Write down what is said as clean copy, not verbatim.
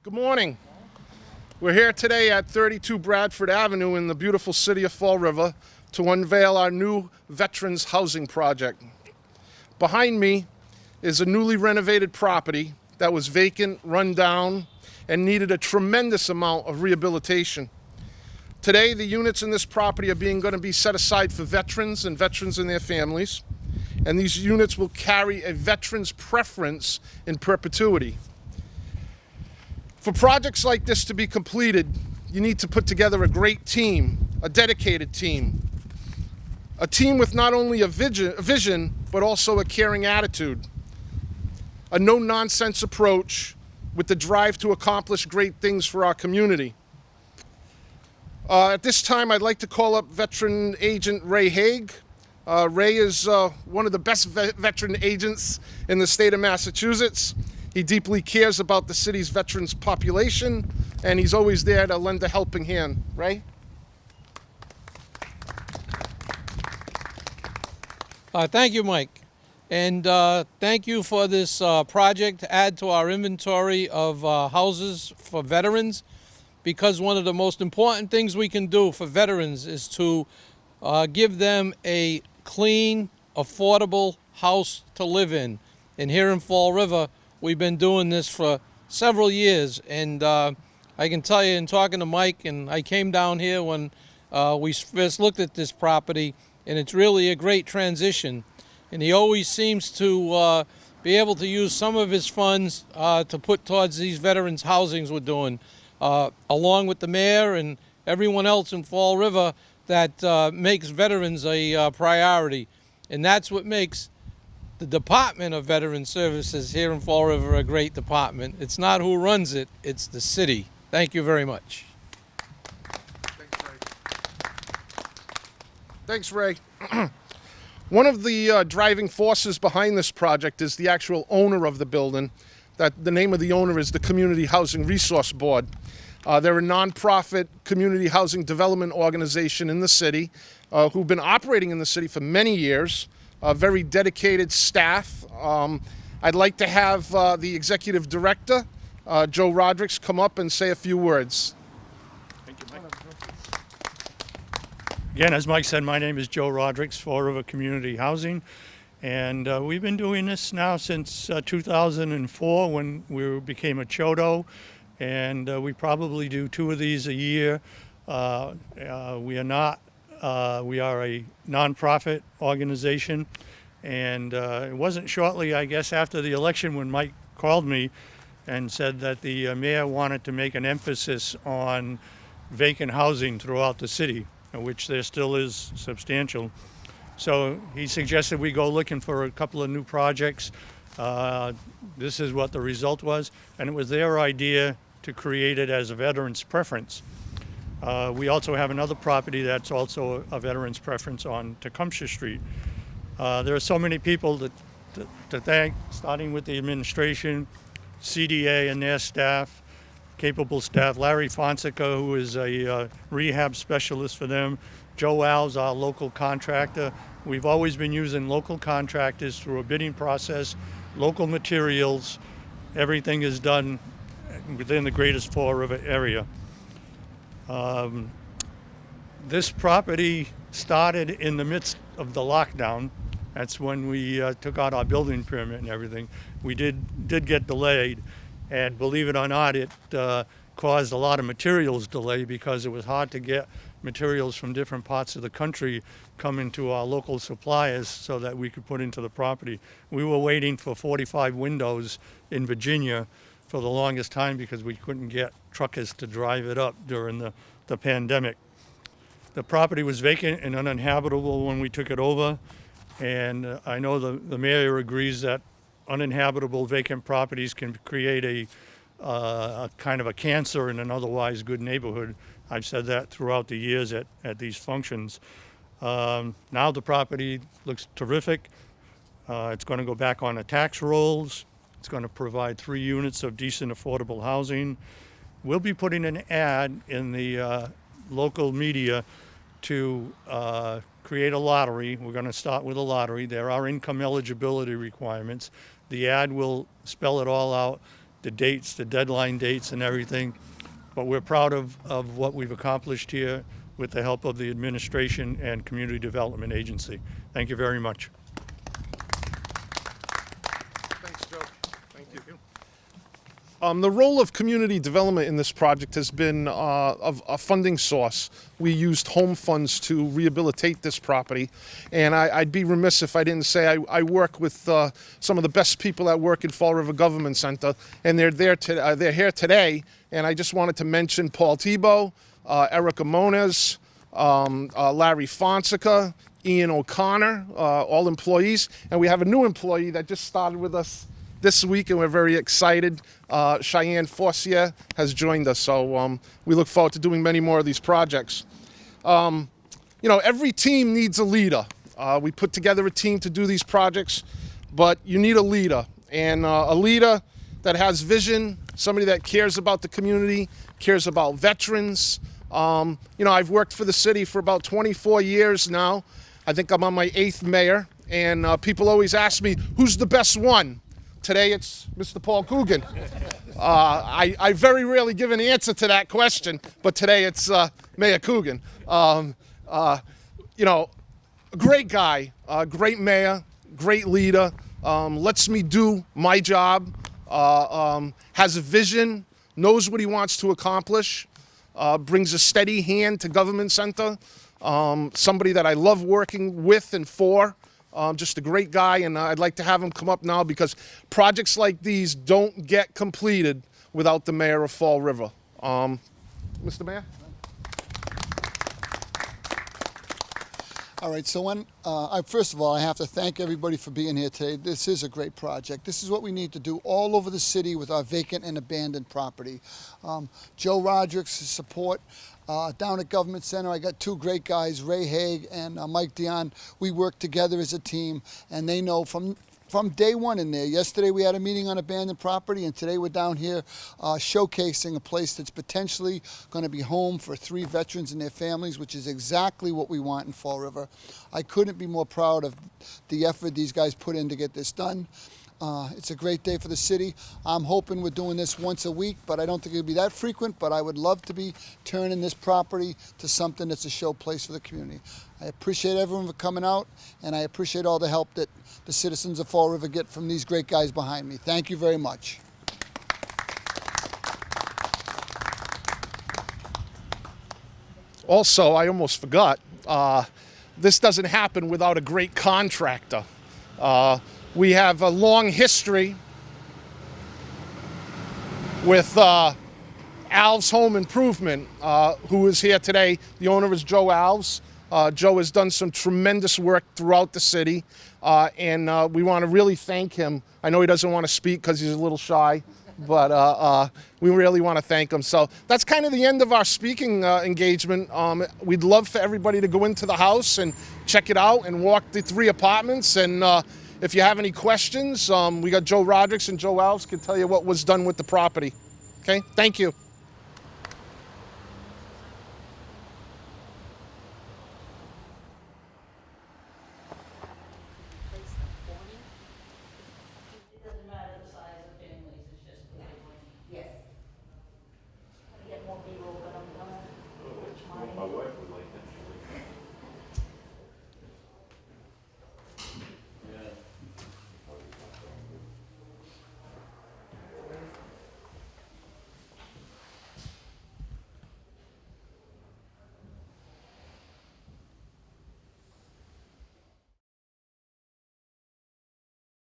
Good morning. We're here today at 32 Bradford Avenue in the beautiful city of Fall River to unveil our new Veterans Housing Project. Behind me is a newly renovated property that was vacant, run down, and needed a tremendous amount of rehabilitation. Today, the units in this property are going to be set aside for veterans and veterans and their families, and these units will carry a veteran's preference in perpetuity. For projects like this to be completed, you need to put together a great team, a dedicated team, a team with not only a vision, but also a caring attitude, a no-nonsense approach with the drive to accomplish great things for our community. At this time, I'd like to call up Veteran Agent Ray Haig. Ray is one of the best veteran agents in the state of Massachusetts. He deeply cares about the city's veterans population, and he's always there to lend a helping hand. Ray? Thank you, Mike. And thank you for this project to add to our inventory of houses for veterans, because one of the most important things we can do for veterans is to give them a clean, affordable house to live in. And here in Fall River, we've been doing this for several years, and I can tell you, in talking to Mike, and I came down here when we first looked at this property, and it's really a great transition. And he always seems to be able to use some of his funds to put towards these veterans' housings we're doing, along with the mayor and everyone else in Fall River that makes veterans a priority. And that's what makes the Department of Veteran Services here in Fall River a great department. It's not who runs it, it's the city. Thank you very much. Thanks, Ray. One of the driving forces behind this project is the actual owner of the building. The name of the owner is the Community Housing Resource Board. They're a nonprofit community housing development organization in the city who've been operating in the city for many years. A very dedicated staff. I'd like to have the executive director, Joe Rodrigues, come up and say a few words. Thank you, Mike. Again, as Mike said, my name is Joe Rodrigues, Fall River Community Housing, and we've been doing this now since 2004 when we became a CHODO, and we probably do 2 of these a year. We are a nonprofit organization, and it wasn't shortly, I guess, after the election when Mike called me and said that the mayor wanted to make an emphasis on vacant housing throughout the city, which there still is substantial. So he suggested we go looking for a couple of new projects. This is what the result was, and it was their idea to create it as a veteran's preference. We also have another property that's also a veteran's preference on Tecumseh Street. There are so many people to thank, starting with the administration, CDA and their staff, capable staff. Larry Fonseca, who is a rehab specialist for them. Joe Alves, our local contractor. We've always been using local contractors through a bidding process, local materials. Everything is done within the greatest Fall River area. This property started in the midst of the lockdown. That's when we took out our building permit and everything. We did get delayed, and believe it or not, it caused a lot of materials delay because it was hard to get materials from different parts of the country coming to our local suppliers so that we could put into the property. We were waiting for 45 windows in Virginia for the longest time because we couldn't get truckers to drive it up during the pandemic. The property was vacant and uninhabitable when we took it over, and I know the mayor agrees that uninhabitable vacant properties can create a kind of a cancer in an otherwise good neighborhood. I've said that throughout the years at these functions. Now the property looks terrific. It's going to go back on the tax rolls. It's going to provide 3 units of decent, affordable housing. We'll be putting an ad in the local media to create a lottery. We're going to start with a lottery. There are income eligibility requirements. The ad will spell it all out. the dates, the deadline dates and everything. But we're proud of what we've accomplished here with the help of the administration and Community Development Agency. Thank you very much. Thanks, Joe. Thank you. The role of community development in this project has been a funding source. We used home funds to rehabilitate this property, and I'd be remiss if I didn't say I work with some of the best people that work in Fall River Government Center, and they're here today. And I just wanted to mention Paul Tebow, Erica Moniz, Larry Fonseca, Ian O'Connor, all employees, and we have a new employee that just started with us this week, and we're very excited. Cheyenne Forcier has joined us, so we look forward to doing many more of these projects. You know, every team needs a leader. We put together a team to do these projects, but you need a leader, and a leader that has vision, somebody that cares about the community, cares about veterans. You know, I've worked for the city for about 24 years now. I think I'm on my 8th mayor, and people always ask me, who's the best one? Today it's Mr. Paul Coogan. I very rarely give an answer to that question, but today it's Mayor Coogan. You know, a great guy, great mayor, great leader, lets me do my job, has a vision, knows what he wants to accomplish, brings a steady hand to Government Center, somebody that I love working with and for. Just a great guy, and I'd like to have him come up now because projects like these don't get completed without the mayor of Fall River. Mr. Mayor? All right, so first of all, I have to thank everybody for being here today. This is a great project. This is what we need to do all over the city with our vacant and abandoned property. Joe Roderick's support down at Government Center. I got two great guys, Ray Haig and Mike Dion. We work together as a team, and they know from day one in there. Yesterday we had a meeting on abandoned property, and today we're down here showcasing a place that's potentially going to be home for 3 veterans and their families, which is exactly what we want in Fall River. I couldn't be more proud of the effort these guys put in to get this done. It's a great day for the city. I'm hoping we're doing this once a week, but I don't think it'll be that frequent, but I would love to be turning this property to something that's a show place for the community. I appreciate everyone for coming out, and I appreciate all the help that the citizens of Fall River get from these great guys behind me. Thank you very much. Also, I almost forgot, this doesn't happen without a great contractor. We have a long history with Alves Home Improvement, who is here today. The owner is Joe Alves. Joe has done some tremendous work throughout the city, and we want to really thank him. I know he doesn't want to speak because he's a little shy, but we really want to thank him. So that's kind of the end of our speaking engagement. We'd love for everybody to go into the house and check it out and walk the 3 apartments. And if you have any questions, we got Joe Rodricks and Joe Alves can tell you what was done with the property. Okay, thank you.